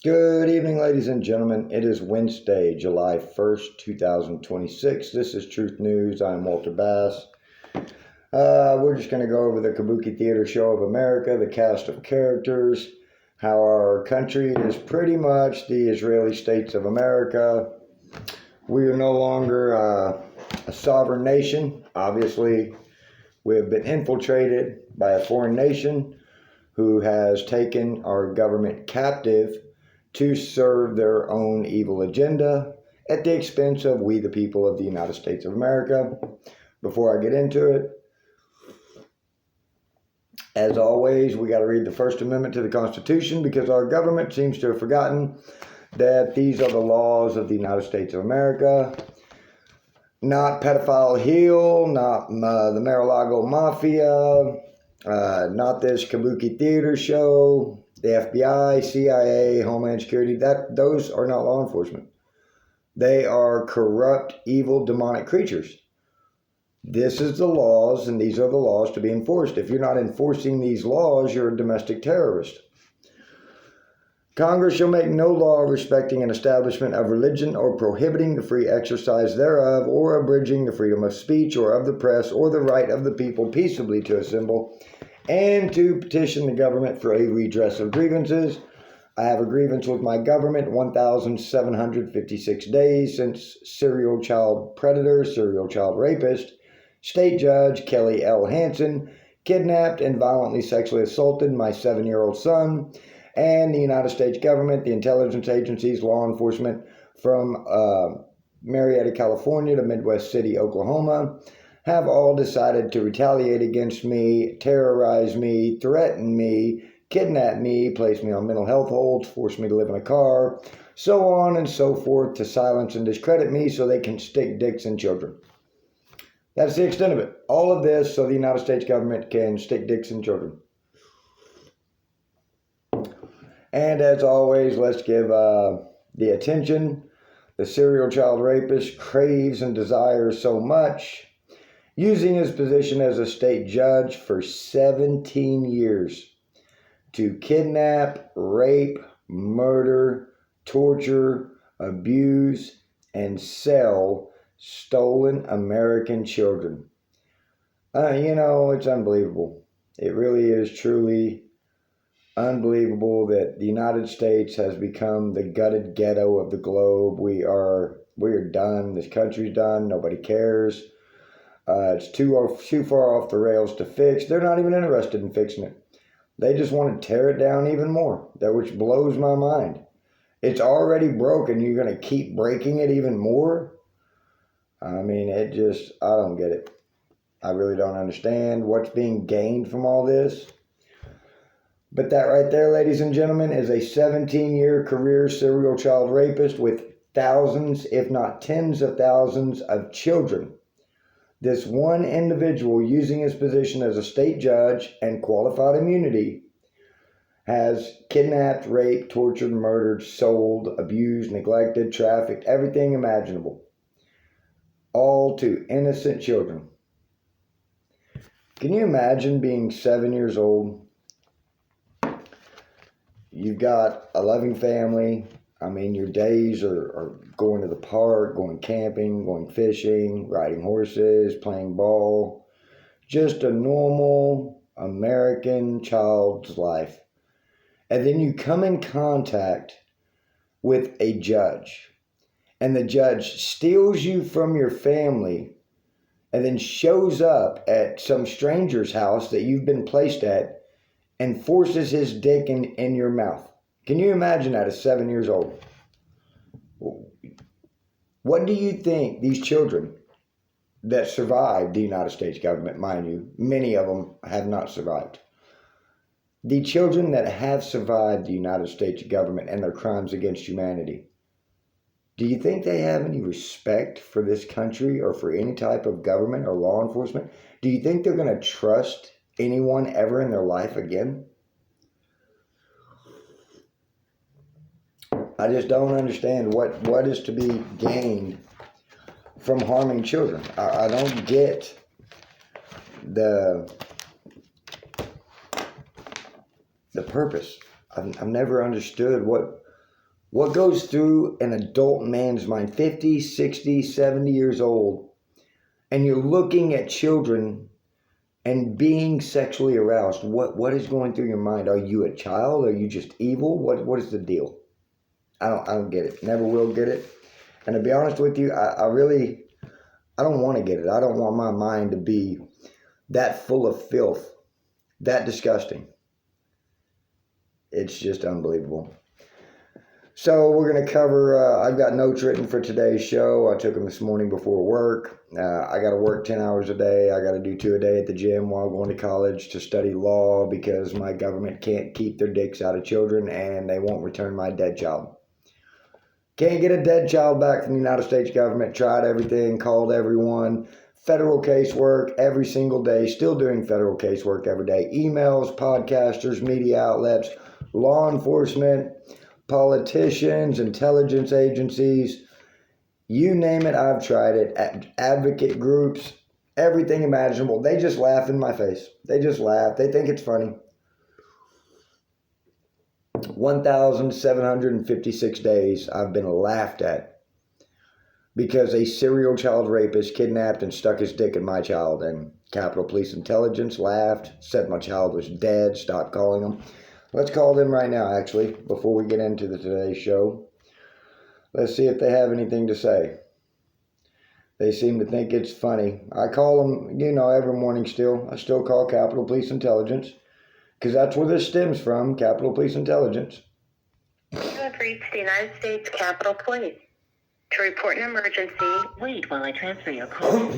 Good evening, ladies and gentlemen. It is Wednesday, July 1st, 2026. This is Truth News. I'm Walter Bass. We're just going to go over the Kabooki Theater Show of America, the cast of characters, how our country is pretty much the Israeli States of America. We are no longer a sovereign nation. Obviously, we have been infiltrated by a foreign nation who has taken our government captive to serve their own evil agenda at the expense of we the people of the United States of America. Before I get into it, as always, we got to read the First Amendment to the Constitution because our government seems to have forgotten that these are the laws of the United States of America. Not Pedophile Hill, not the Mar-a-Lago Mafia, not this Kabooki Theater Show, the FBI, CIA, Homeland Security. Those are not law enforcement. They are corrupt, evil, demonic creatures. This is the laws, and these are the laws to be enforced. If you're not enforcing these laws, you're a domestic terrorist. Congress shall make no law respecting an establishment of religion or prohibiting the free exercise thereof or abridging the freedom of speech or of the press or the right of the people peaceably to assemble and to petition the government for a redress of grievances. I have a grievance with my government 1,756 days since serial child predator, serial child rapist, State Judge Kelly L. Hansen kidnapped and violently sexually assaulted my 7-year-old son, and the United States government, the intelligence agencies, law enforcement from Marietta, California to Midwest City, Oklahoma, have all decided to retaliate against me, terrorize me, threaten me, kidnap me, place me on mental health holds, force me to live in a car, so on and so forth, to silence and discredit me so they can stick dicks in children. That's the extent of it. All of this so the United States government can stick dicks in children. And as always, let's give the attention the serial child rapist craves and desires so much, using his position as a state judge for 17 years to kidnap, rape, murder, torture, abuse, and sell stolen American children. It's unbelievable. It really is truly unbelievable that the United States has become the gutted ghetto of the globe. We are done. This country's done. Nobody cares. It's too far off the rails to fix. They're not even interested in fixing it. They just want to tear it down even more, which blows my mind. It's already broken. You're going to keep breaking it even more? I don't get it. I really don't understand what's being gained from all this. But that right there, ladies and gentlemen, is a 17-year career serial child rapist with thousands, if not tens of thousands of children. This one individual, using his position as a state judge and qualified immunity, has kidnapped, raped, tortured, murdered, sold, abused, neglected, trafficked, everything imaginable. All to innocent children. Can you imagine being 7 years old? You've got a loving family. Your days are going to the park, going camping, going fishing, riding horses, playing ball. Just a normal American child's life. And then you come in contact with a judge. And the judge steals you from your family and then shows up at some stranger's house that you've been placed at and forces his dick in your mouth. Can you imagine that at 7 years old? What do you think these children that survived the United States government, mind you, many of them have not survived. The children that have survived the United States government and their crimes against humanity, do you think they have any respect for this country or for any type of government or law enforcement? Do you think they're going to trust anyone ever in their life again? I just don't understand what is to be gained from harming children. I don't get the purpose. I've never understood What goes through an adult man's mind, 50, 60, 70 years old, and you're looking at children and being sexually aroused? What is going through your mind? Are you a child? Are you just evil? What is the deal? I don't get it. Never will get it. And to be honest with you, I don't want to get it. I don't want my mind to be that full of filth, that disgusting. It's just unbelievable. So we're going to cover, I've got notes written for today's show. I took them this morning before work. I got to work 10 hours a day. I got to do 2 a day at the gym while going to college to study law because my government can't keep their dicks out of children and they won't return my dead child. Can't get a dead child back from the United States government. Tried everything, called everyone. Federal casework every single day. Still doing federal casework every day. Emails, podcasters, media outlets, law enforcement, politicians, intelligence agencies, you name it, I've tried it. Advocate groups, everything imaginable. They just laugh in my face. They just laugh. They think it's funny. 1,756 days I've been laughed at because a serial child rapist kidnapped and stuck his dick in my child, and Capitol Police Intelligence laughed, said my child was dead, stopped calling them. Let's call them right now, actually, before we get into today's show. Let's see if they have anything to say. They seem to think it's funny. I call them, every morning still. I still call Capitol Police Intelligence because that's where this stems from, Capitol Police Intelligence. You have reached the United States Capitol Police. To report an emergency, wait while I transfer your call.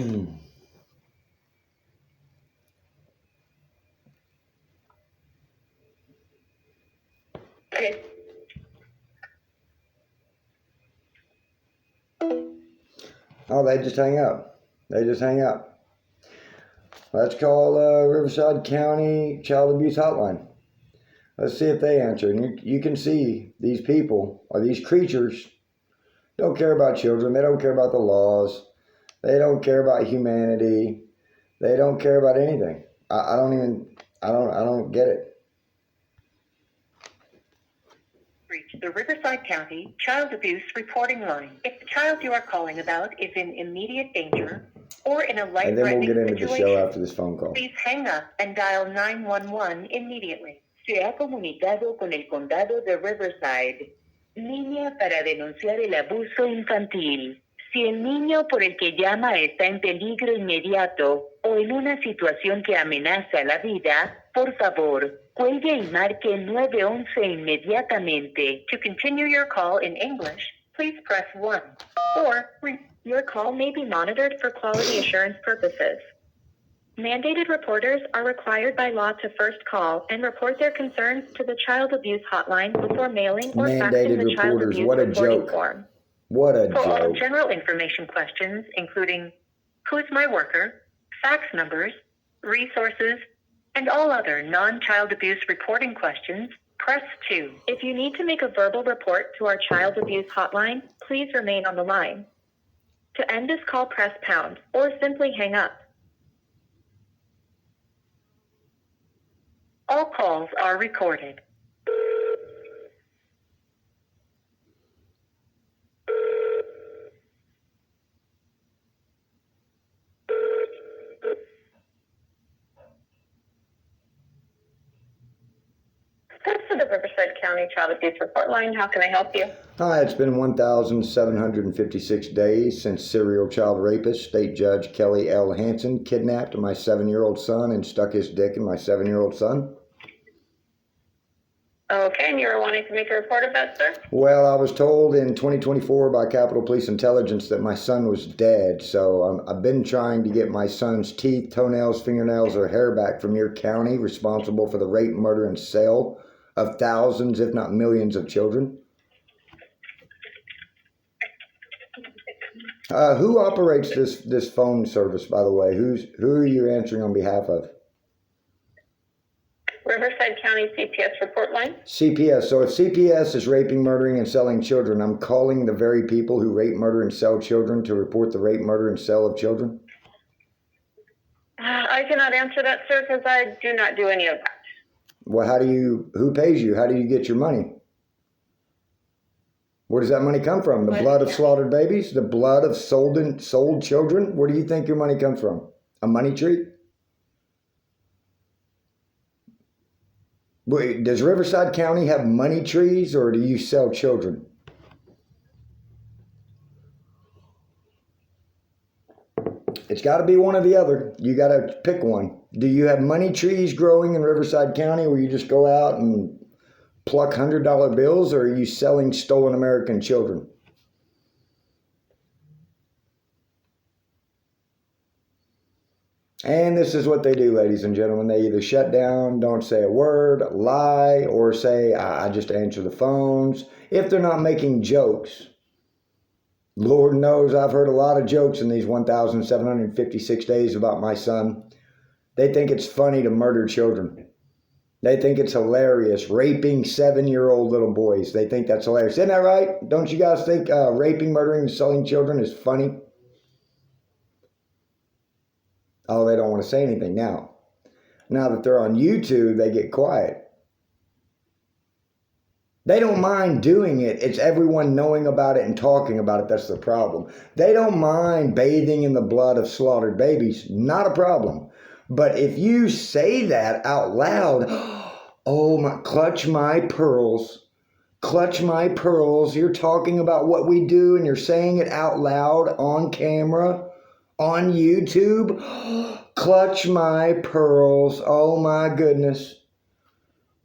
Okay. Oh, they just hang up. Let's call Riverside County Child Abuse Hotline. Let's see if they answer. And you can see these people, or these creatures, don't care about children. They don't care about the laws. They don't care about humanity. They don't care about anything. I don't get it. Reach the Riverside County Child Abuse Reporting Line. If the child you are calling about is in immediate danger or in a life-threatening situation, and then we'll get into the show after this phone call. Please hang up and dial 911 immediately. Se ha comunicado con el condado de Riverside. Línea para denunciar el abuso infantil. Si el niño por el que llama está en peligro inmediato o en una situación que amenaza la vida, por favor, cuelgue y marque 911 inmediatamente. To continue your call in English, please press 1. Or, your call may be monitored for quality assurance purposes. Mandated reporters are required by law to first call and report their concerns to the Child Abuse Hotline before mailing or faxing the Child Abuse reporting form. What a joke. For all general information questions, including who's my worker, fax numbers, resources, and all other non-child abuse reporting questions, press 2. If you need to make a verbal report to our Child Abuse Hotline, please remain on the line. To end this call, press pound, or simply hang up. All calls are recorded. This is the Riverside County Child Abuse Report Line. How can I help you? Hi, it's been 1,756 days since serial child rapist, State Judge Kelly L. Hansen, kidnapped my 7-year-old son and stuck his dick in my 7-year-old son. Okay, and you were wanting to make a report about, sir? Well, I was told in 2024 by Capitol Police Intelligence that my son was dead, so I've been trying to get my son's teeth, toenails, fingernails, or hair back from your county responsible for the rape, murder, and sale of thousands, if not millions, of children. Who operates this phone service, by the way? Who are you answering on behalf of? Riverside County CPS report line. CPS. So if CPS is raping, murdering, and selling children, I'm calling the very people who rape, murder, and sell children to report the rape, murder, and sale of children? I cannot answer that, sir, because I do not do any of that. Well, who pays you? How do you get your money? Where does that money come from? The blood of slaughtered babies? The blood of sold children? Where do you think your money comes from? A money tree? Wait, does Riverside County have money trees, or do you sell children? It's got to be one or the other. You got to pick one. Do you have money trees growing in Riverside County where you just go out and pluck $100 bills, or are you selling stolen American children? And this is what they do, ladies and gentlemen. They either shut down, don't say a word, lie, or say, I just answer the phones. If they're not making jokes. Lord knows I've heard a lot of jokes in these 1,756 days about my son. They think it's funny to murder children. They think it's hilarious. Raping 7-year-old little boys. They think that's hilarious. Isn't that right? Don't you guys think raping, murdering, and selling children is funny? Oh, they don't want to say anything now. Now that they're on YouTube, they get quiet. They don't mind doing it. It's everyone knowing about it and talking about it. That's the problem. They don't mind bathing in the blood of slaughtered babies. Not a problem. But if you say that out loud, oh my, clutch my pearls. Clutch my pearls. You're talking about what we do and you're saying it out loud on camera. On YouTube, clutch my pearls. Oh my goodness.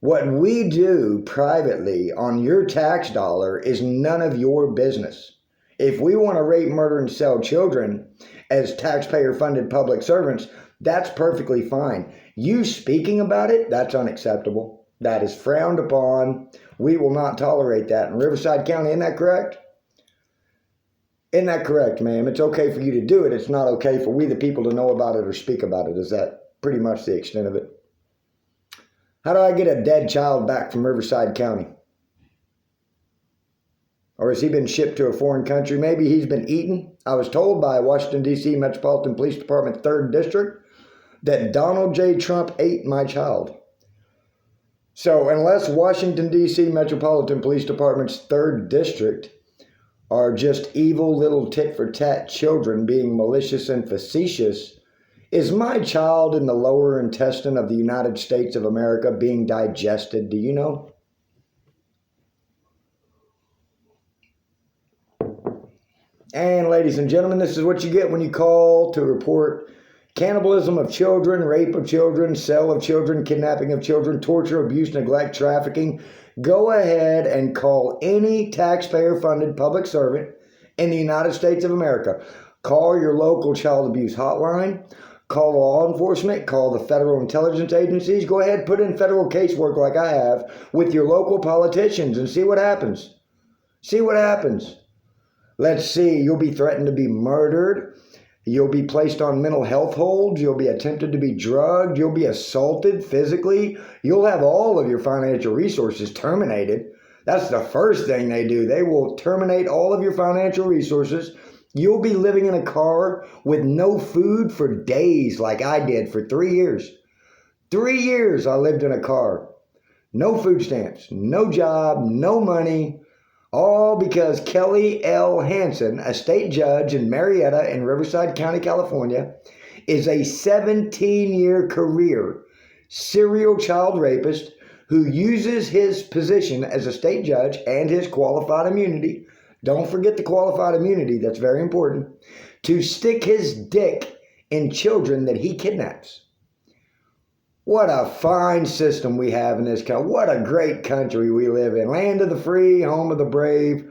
What we do privately on your tax dollar is none of your business. If we want to rape, murder, and sell children as taxpayer-funded public servants, that's perfectly fine. You speaking about it, that's unacceptable. That is frowned upon. We will not tolerate that in Riverside County. Isn't that correct? Isn't that correct, ma'am? It's okay for you to do it. It's not okay for we the people to know about it or speak about it. Is that pretty much the extent of it? How do I get a dead child back from Riverside County? Or has he been shipped to a foreign country? Maybe he's been eaten. I was told by Washington, D.C. Metropolitan Police Department 3rd District that Donald J. Trump ate my child. So unless Washington, D.C. Metropolitan Police Department's 3rd District are just evil little tit-for-tat children being malicious and facetious, is my child in the lower intestine of the United States of America being digested? Do you know? And ladies and gentlemen, this is what you get when you call to report cannibalism of children, rape of children, sale of children, kidnapping of children, torture, abuse, neglect, trafficking. Go ahead and call any taxpayer-funded public servant in the United States of America. Call your local child abuse hotline. Call law enforcement. Call the federal intelligence agencies. Go ahead, put in federal casework like I have with your local politicians and see what happens. See what happens. Let's see. You'll be threatened to be murdered. You'll be placed on mental health holds. You'll be attempted to be drugged. You'll be assaulted physically. You'll have all of your financial resources terminated. That's the first thing they do. They will terminate all of your financial resources. You'll be living in a car with no food for days like I did for 3 years. 3 years I lived in a car. No food stamps, no job, no money. All because Kelly L. Hansen, a state judge in Marietta in Riverside County, California, is a 17-year career serial child rapist who uses his position as a state judge and his qualified immunity, don't forget the qualified immunity, that's very important, to stick his dick in children that he kidnaps. What a fine system we have in this country. What a great country we live in. Land of the free, home of the brave.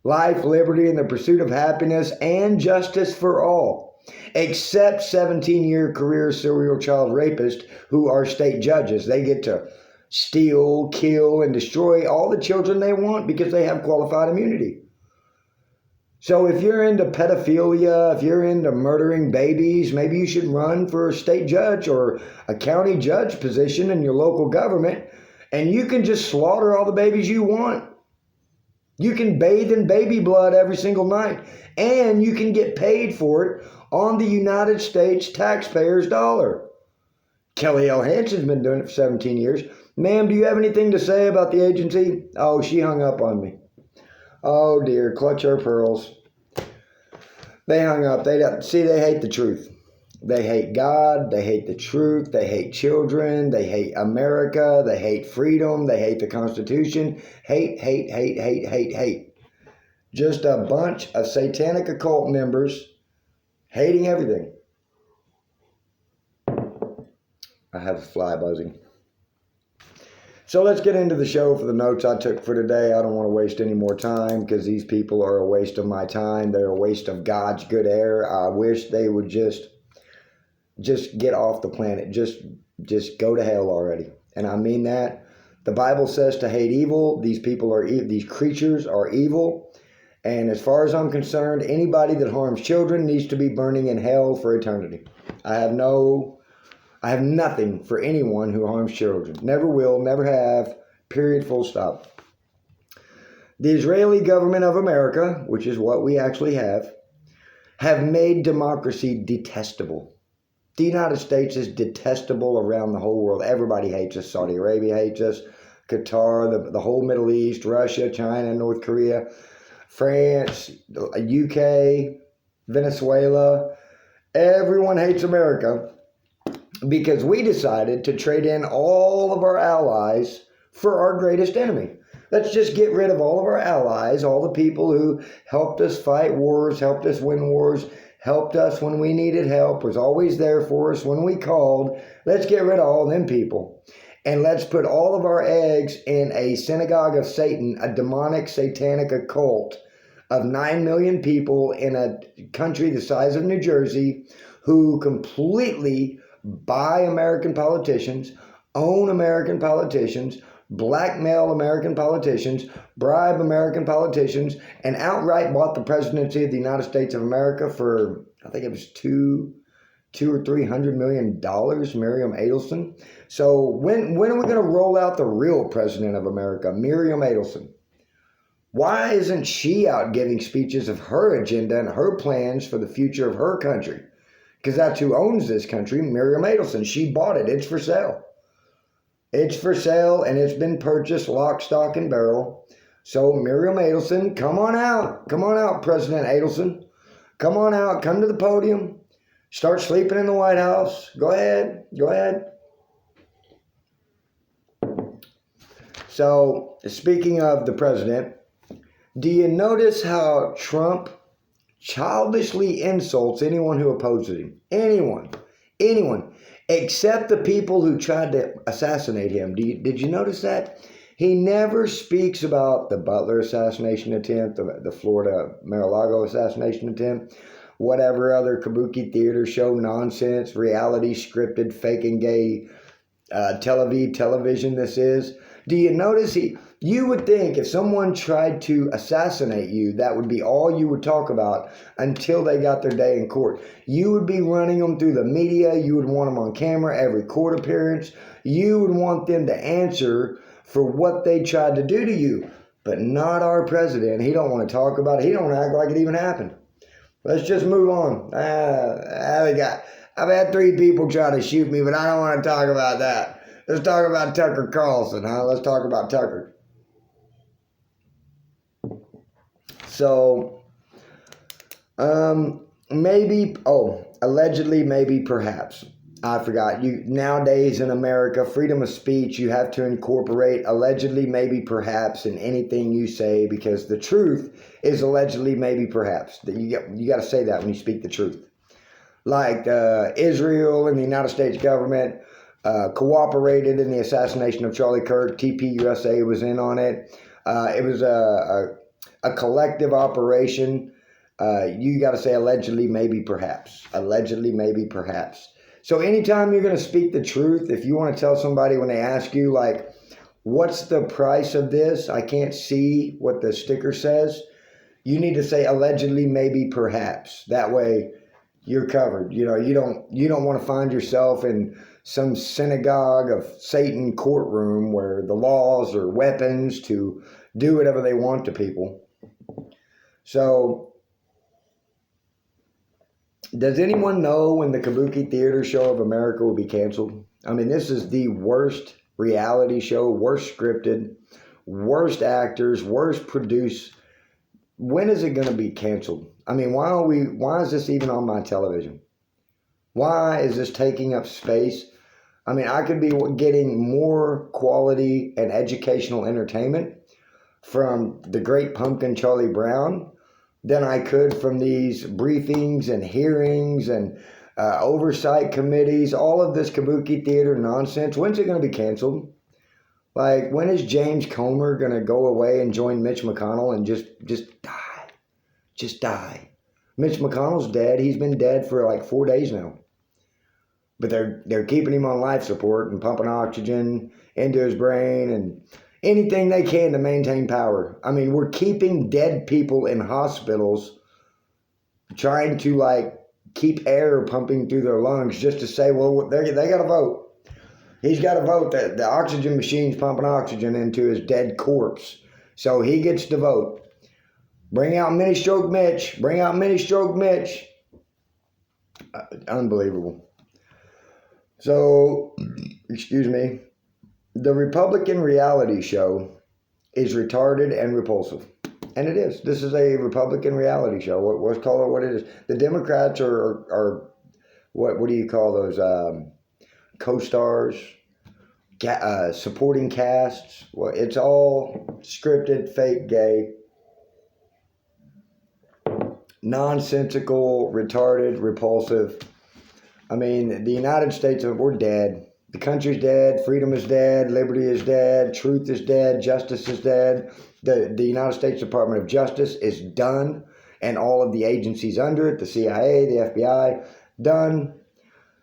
Life, liberty, and the pursuit of happiness and justice for all. Except 17-year career serial child rapists who are state judges. They get to steal, kill, and destroy all the children they want because they have qualified immunity. So if you're into pedophilia, if you're into murdering babies, maybe you should run for a state judge or a county judge position in your local government, and you can just slaughter all the babies you want. You can bathe in baby blood every single night, and you can get paid for it on the United States taxpayers' dollar. Kelly L. Hansen's been doing it for 17 years. Ma'am, do you have anything to say about the agency? Oh, she hung up on me. Oh dear, clutch our pearls. They hung up. They hate the truth. They hate God. They hate the truth. They hate children. They hate America. They hate freedom. They hate the Constitution. Hate, hate, hate, hate, hate, hate. Just a bunch of satanic occult members hating everything. I have a fly buzzing. So let's get into the show for the notes I took for today. I don't want to waste any more time because these people are a waste of my time. They're a waste of God's good air. I wish they would just get off the planet. Just go to hell already. And I mean that. The Bible says to hate evil. These people are these creatures are evil. And as far as I'm concerned, anybody that harms children needs to be burning in hell for eternity. I have nothing for anyone who harms children. Never will, never have, period, full stop. The Israeli government of America, which is what we actually have made democracy detestable. The United States is detestable around the whole world. Everybody hates us. Saudi Arabia hates us. Qatar, the whole Middle East, Russia, China, North Korea, France, UK, Venezuela. Everyone hates America. Because we decided to trade in all of our allies for our greatest enemy. Let's just get rid of all of our allies, all the people who helped us fight wars, helped us win wars, helped us when we needed help, was always there for us when we called. Let's get rid of all them people. And let's put all of our eggs in a synagogue of Satan, a demonic, satanic occult of 9 million people in a country the size of New Jersey who completely buy American politicians, own American politicians, blackmail American politicians, bribe American politicians, and outright bought the presidency of the United States of America for, I think it was $200 or $300 million, Miriam Adelson. So when are we going to roll out the real president of America, Miriam Adelson? Why isn't she out giving speeches of her agenda and her plans for the future of her country? Because that's who owns this country, Miriam Adelson. She bought it. It's for sale. It's for sale, and it's been purchased lock, stock, and barrel. So Miriam Adelson, come on out. Come on out, President Adelson. Come on out. Come to the podium. Start sleeping in the White House. Go ahead. Go ahead. So, speaking of the president, do you notice how Trump childishly insults anyone who opposes him? Anyone, except the people who tried to assassinate him. Did you notice that? He never speaks about the Butler assassination attempt, the Florida Mar-a-Lago assassination attempt, whatever other Kabooki theater show nonsense, reality scripted, fake and gay television this is. Do you notice you would think if someone tried to assassinate you, that would be all you would talk about until they got their day in court. You would be running them through the media. You would want them on camera every court appearance. You would want them to answer for what they tried to do to you. But not our president. He don't want to talk about it. He don't act like it even happened. Let's just move on. I've had 3 people try to shoot me, but I don't want to talk about that. Let's talk about Tucker Carlson, huh? Let's talk about Tucker. So, allegedly, maybe, perhaps. I forgot. Nowadays in America, freedom of speech, you have to incorporate allegedly, maybe, perhaps in anything you say, because the truth is allegedly, maybe, perhaps. You got to say that when you speak the truth. Like Israel and the United States government cooperated in the assassination of Charlie Kirk. TPUSA was in on it. It was a collective operation. You got to say allegedly, maybe, perhaps. Allegedly, maybe, perhaps. So anytime you're going to speak the truth, if you want to tell somebody when they ask you, like, what's the price of this? I can't see what the sticker says. You need to say allegedly, maybe, perhaps. That way you're covered. You don't want to find yourself in some synagogue of Satan courtroom where the laws are weapons to do whatever they want to people. So, does anyone know when the Kabooki Theater Show of America will be canceled? I mean, this is the worst reality show, worst scripted, worst actors, worst produced when is it going to be canceled? I mean, why is this even on my television? Why is this taking up space? I mean, I could be getting more quality and educational entertainment from the Great Pumpkin Charlie Brown than I could from these briefings and hearings and oversight committees, all of this Kabooki theater nonsense. When's it going to be canceled? Like, when is James Comer going to go away and join Mitch McConnell and just die? Just die. Mitch McConnell's dead. He's been dead for like 4 days now. But they're keeping him on life support and pumping oxygen into his brain and anything they can to maintain power. I mean, we're keeping dead people in hospitals, trying to like keep air pumping through their lungs just to say, well, they got to vote. He's got to vote that the oxygen machine's pumping oxygen into his dead corpse. So he gets to vote. Bring out Mini Stroke Mitch. Bring out Mini Stroke Mitch. Unbelievable. So, excuse me, the Republican reality show is retarded and repulsive. And it is. This is a Republican reality show. Let's call it what it is. The Democrats are what do you call those? Co-stars, supporting casts. Well, it's all scripted, fake, gay, nonsensical, retarded, repulsive. I mean, the United States, we're dead. The country's dead. Freedom is dead. Liberty is dead. Truth is dead. Justice is dead. The United States Department of Justice is done. And all of the agencies under it, the CIA, the FBI, done.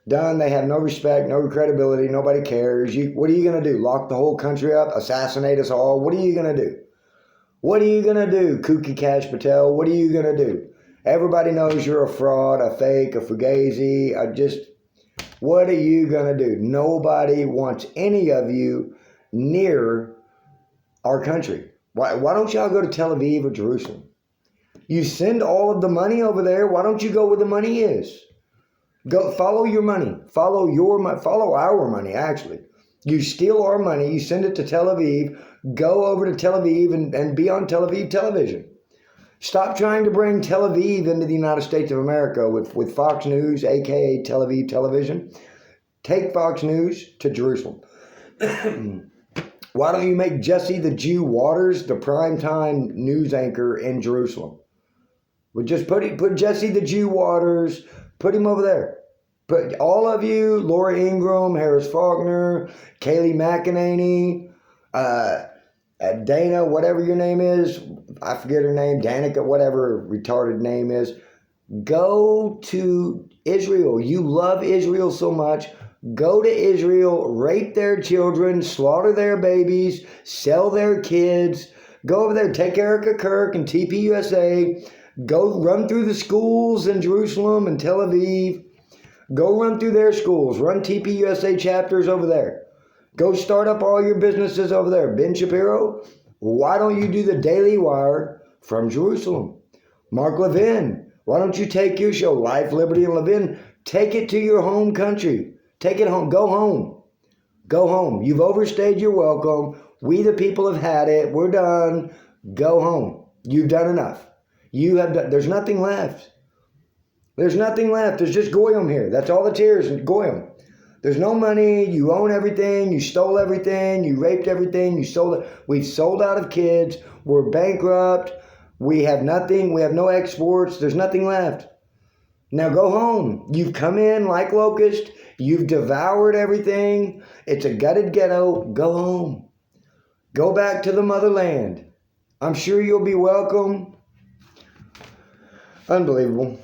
Done. They have no respect, no credibility. Nobody cares. What are you going to do? Lock the whole country up? Assassinate us all? What are you going to do? What are you going to do, Kooky Cash Patel? What are you going to do? Everybody knows you're a fraud, a fake, a fugazi. What are you going to do? Nobody wants any of you near our country. Why don't y'all go to Tel Aviv or Jerusalem? You send all of the money over there. Why don't you go where the money is? Go follow your money. Follow our money, actually. You steal our money. You send it to Tel Aviv. Go over to Tel Aviv and be on Tel Aviv television. Stop trying to bring Tel Aviv into the United States of America with Fox News, a.k.a. Tel Aviv television. Take Fox News to Jerusalem. Why don't you make Jesse the Jew Waters the primetime news anchor in Jerusalem? Well, just put Jesse the Jew Waters, put him over there. Put all of you, Laura Ingraham, Harris Faulkner, Kayleigh McEnany, Dana, whatever your name is, I forget her name, Danica, whatever her retarded name is, go to Israel. You love Israel so much. Go to Israel, rape their children, slaughter their babies, sell their kids. Go over there, take Erica Kirk and TPUSA. Go run through the schools in Jerusalem and Tel Aviv. Go run through their schools. Run TPUSA chapters over there. Go start up all your businesses over there. Ben Shapiro, why don't you do the Daily Wire from Jerusalem? Mark Levin, why don't you take your show, Life, Liberty, and Levin, take it to your home country. Take it home. Go home. Go home. You've overstayed your welcome. We the people have had it. We're done. Go home. You've done enough. You have done. There's nothing left. There's nothing left. There's just Goyim here. That's all that's here is Goyim. There's no money. You own everything. You stole everything. You raped everything. You sold it. We've sold out of kids. We're bankrupt. We have nothing. We have no exports. There's nothing left. Now go home. You've come in like locusts. You've devoured everything. It's a gutted ghetto. Go home. Go back to the motherland. I'm sure you'll be welcome. Unbelievable.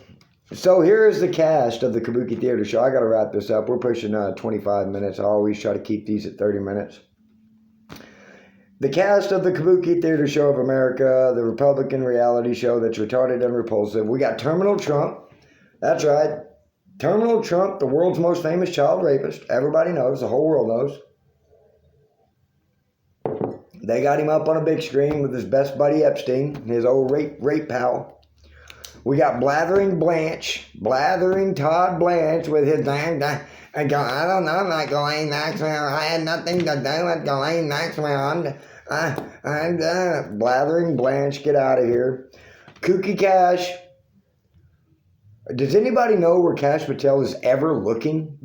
So here is the cast of the Kabooki Theater Show. I got to wrap this up. We're pushing 25 minutes. I always try to keep these at 30 minutes. The cast of the Kabooki Theater Show of America, the Republican reality show that's retarded and repulsive. We got Terminal Trump. That's right. Terminal Trump, the world's most famous child rapist. Everybody knows. The whole world knows. They got him up on a big screen with his best buddy Epstein, his old rape pal. We got Blathering Todd Blanche with his I don't know, like Ghislaine Maxwell. I had nothing to do with Ghislaine Maxwell. Blathering Blanche, get out of here. Kooky Cash. Does anybody know where Cash Patel is ever looking?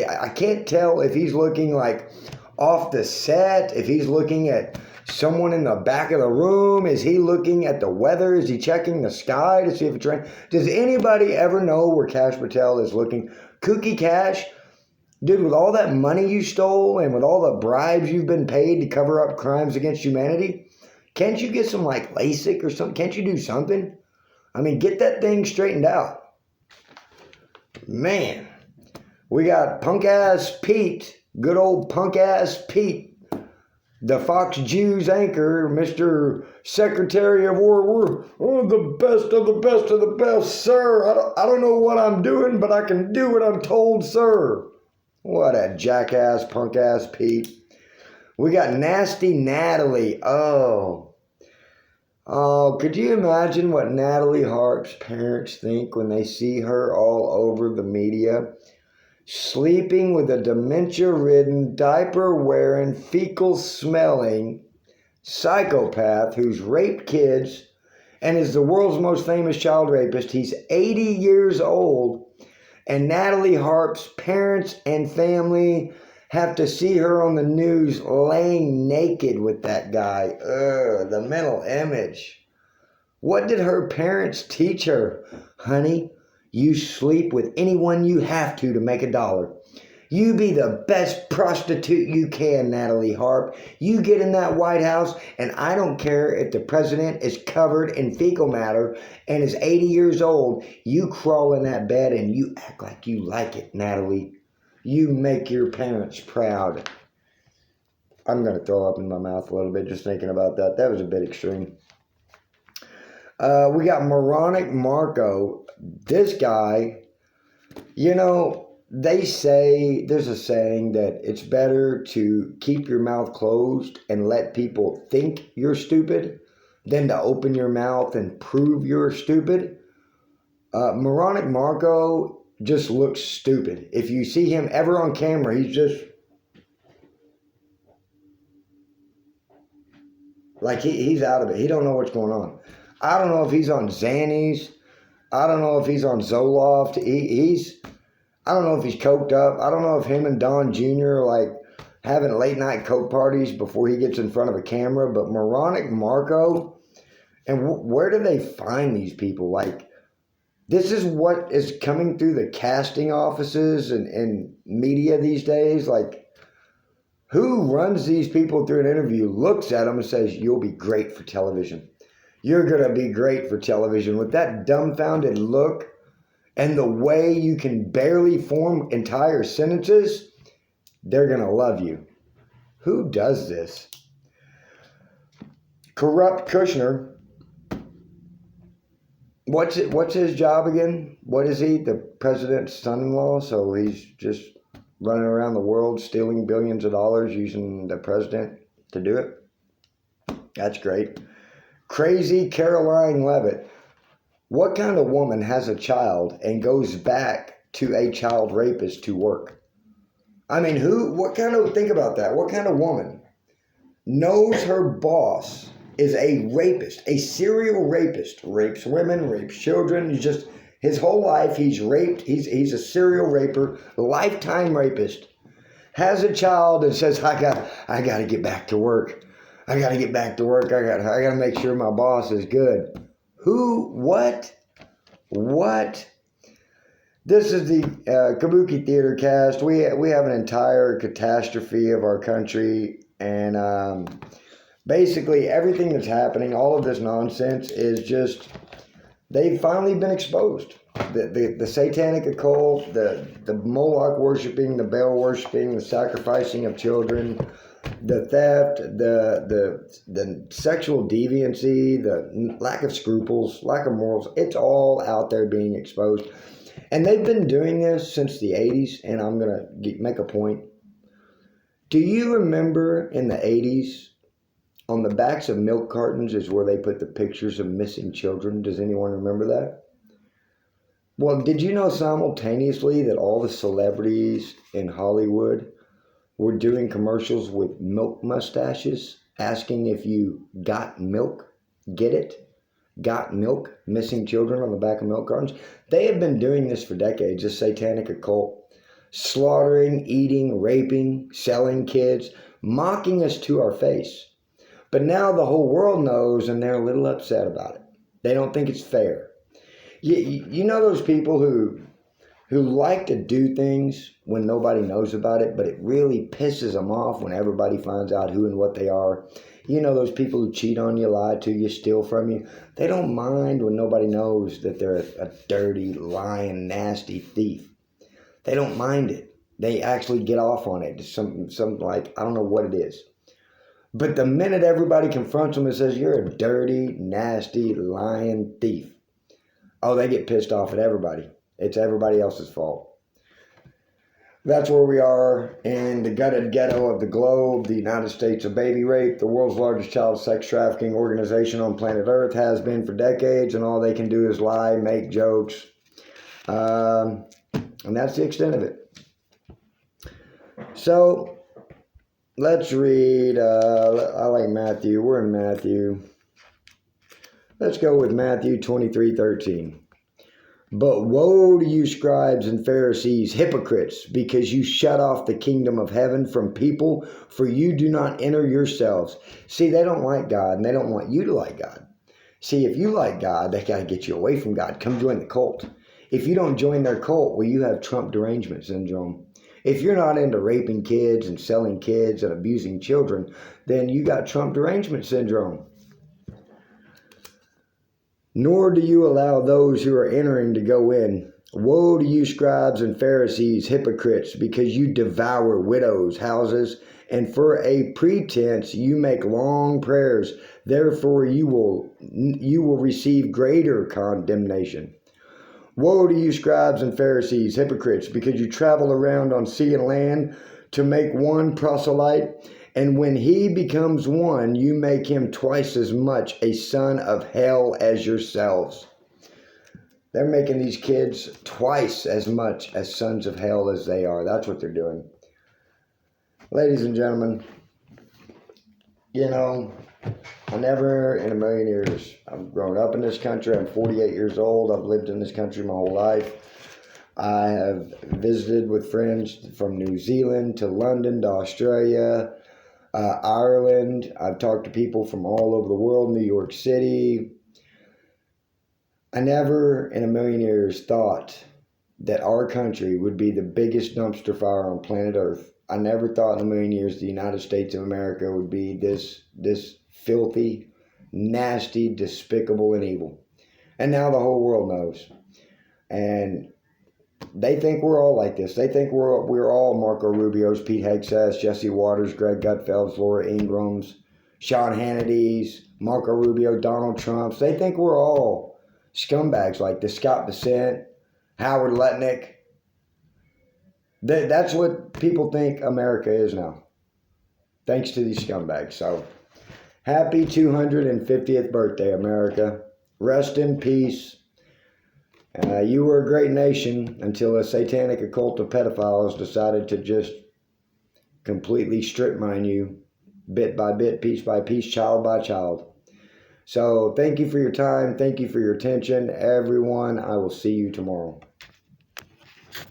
I can't tell if he's looking like off the set, if he's looking at someone in the back of the room. Is he looking at the weather? Is he checking the sky to see if it's raining? Does anybody ever know where Cash Patel is looking? Kooky Cash, dude, with all that money you stole and with all the bribes you've been paid to cover up crimes against humanity, can't you get some like LASIK or something? Can't you do something? I mean, get that thing straightened out. Man, we got punk ass Pete, good old punk ass Pete, the Fox News anchor, Mr. Secretary of War. We're the best of the best of the best, sir. I don't know what I'm doing, but I can do what I'm told, sir. What a jackass, punk ass Pete. We got Nasty Natalie. Oh, could you imagine what Natalie Harp's parents think when they see her all over the media? Sleeping with a dementia-ridden, diaper-wearing, fecal-smelling psychopath who's raped kids and is the world's most famous child rapist. He's 80 years old, and Natalie Harp's parents and family have to see her on the news laying naked with that guy. Ugh, the mental image. What did her parents teach her? Honey, you sleep with anyone you have to make $1. You be the best prostitute you can, Natalie Harp. You get in that White House, and I don't care if the president is covered in fecal matter and is 80 years old. You crawl in that bed and you act like you like it, Natalie. You make your parents proud. I'm going to throw up in my mouth a little bit just thinking about that. That was a bit extreme. We got Moronic Marco. This guy, you know, they say, there's a saying that it's better to keep your mouth closed and let people think you're stupid than to open your mouth and prove you're stupid. Moronic Marco just looks stupid. If you see him ever on camera, he's just like he's out of it. He don't know what's going on. I don't know if he's on Xannies. I don't know if he's on Zoloft. I don't know if he's coked up. I don't know if him and Don Jr. are like having late night coke parties before he gets in front of a camera. But Moronic Marco, and where do they find these people? Like, this is what is coming through the casting offices and media these days. Like, who runs these people through an interview, looks at them and says, you'll be great for television. You're going to be great for television. With that dumbfounded look and the way you can barely form entire sentences, they're going to love you. Who does this? Corrupt Kushner. What's his job again? What is he? The president's son-in-law? So he's just running around the world stealing billions of dollars using the president to do it? That's great. Crazy Caroline Levitt. What kind of woman has a child and goes back to a child rapist to work? I mean, think about that. What kind of woman knows her boss is a rapist, a serial rapist, rapes women, rapes children. His whole life he's raped. He's a serial raper, lifetime rapist. Has a child and says, I got to get back to work. I got to get back to work. I got to make sure my boss is good. Who? What? This is the Kabooki Theater Cast. We have an entire catastrophe of our country, and basically everything that's happening, all of this nonsense is just, they've finally been exposed. The satanic occult, the Moloch worshiping, the Baal worshiping, the sacrificing of children, the theft, the sexual deviancy, the lack of scruples, lack of morals. It's all out there being exposed. And they've been doing this since the 80s, and I'm going to make a point. Do you remember in the 80s, on the backs of milk cartons is where they put the pictures of missing children? Does anyone remember that? Well, did you know simultaneously that all the celebrities in Hollywood were doing commercials with milk mustaches, asking if you got milk, get it? got milk, missing children on the back of milk cartons. They have been doing this for decades, this satanic occult, slaughtering, eating, raping, selling kids, mocking us to our face. But now the whole world knows, and they're a little upset about it. They don't think it's fair. You know those people who like to do things when nobody knows about it, but it really pisses them off when everybody finds out who and what they are. You know those people who cheat on you, lie to you, steal from you. They don't mind when nobody knows that they're a dirty, lying, nasty thief. They don't mind it. They actually get off on it. Some like, I don't know what it is. But the minute everybody confronts them and says, you're a dirty, nasty, lying thief, oh, they get pissed off at everybody. It's everybody else's fault. That's where we are in the gutted ghetto of the globe, the United States of baby rape, the world's largest child sex trafficking organization on planet Earth, has been for decades, and all they can do is lie, make jokes. And that's the extent of it. So, let's read, I like Matthew. We're in Matthew. Let's go with Matthew 23:13. But woe to you, scribes and Pharisees, hypocrites, because you shut off the kingdom of heaven from people, for you do not enter yourselves. See, they don't like God, and they don't want you to like God. See, if you like God, they got to get you away from God. Come join the cult. If you don't join their cult, well, you have Trump derangement syndrome. If you're not into raping kids and selling kids and abusing children, then you got Trump derangement syndrome. Nor do you allow those who are entering to go in. Woe to you, scribes and Pharisees, hypocrites, because you devour widows' houses, and for a pretense you make long prayers. Therefore you will receive greater condemnation. Woe to you, scribes and Pharisees, hypocrites, because you travel around on sea and land to make one proselyte, and when he becomes one, you make him twice as much a son of hell as yourselves. They're making these kids twice as much as sons of hell as they are. That's what they're doing. Ladies and gentlemen, you know, I never in a million years, I've grown up in this country. I'm 48 years old. I've lived in this country my whole life. I have visited with friends from New Zealand to London to Australia, Ireland. I've talked to people from all over the world, New York City. I never in a million years thought that our country would be the biggest dumpster fire on planet Earth. I never thought in a million years the United States of America would be this filthy, nasty, despicable, and evil. And now the whole world knows. And they think we're all like this. They think we're all Marco Rubio's, Pete Hegseth's, Jesse Waters, Greg Gutfeld's, Laura Ingram's, Sean Hannity's, Marco Rubio, Donald Trump's. They think we're all scumbags like this. Scott Bessent, Howard Lutnick. That's what people think America is now. Thanks to these scumbags. So, happy 250th birthday, America. Rest in peace. You were a great nation until a satanic occult of pedophiles decided to just completely strip mine you, bit by bit, piece by piece, child by child. So thank you for your time. Thank you for your attention, everyone. I will see you tomorrow.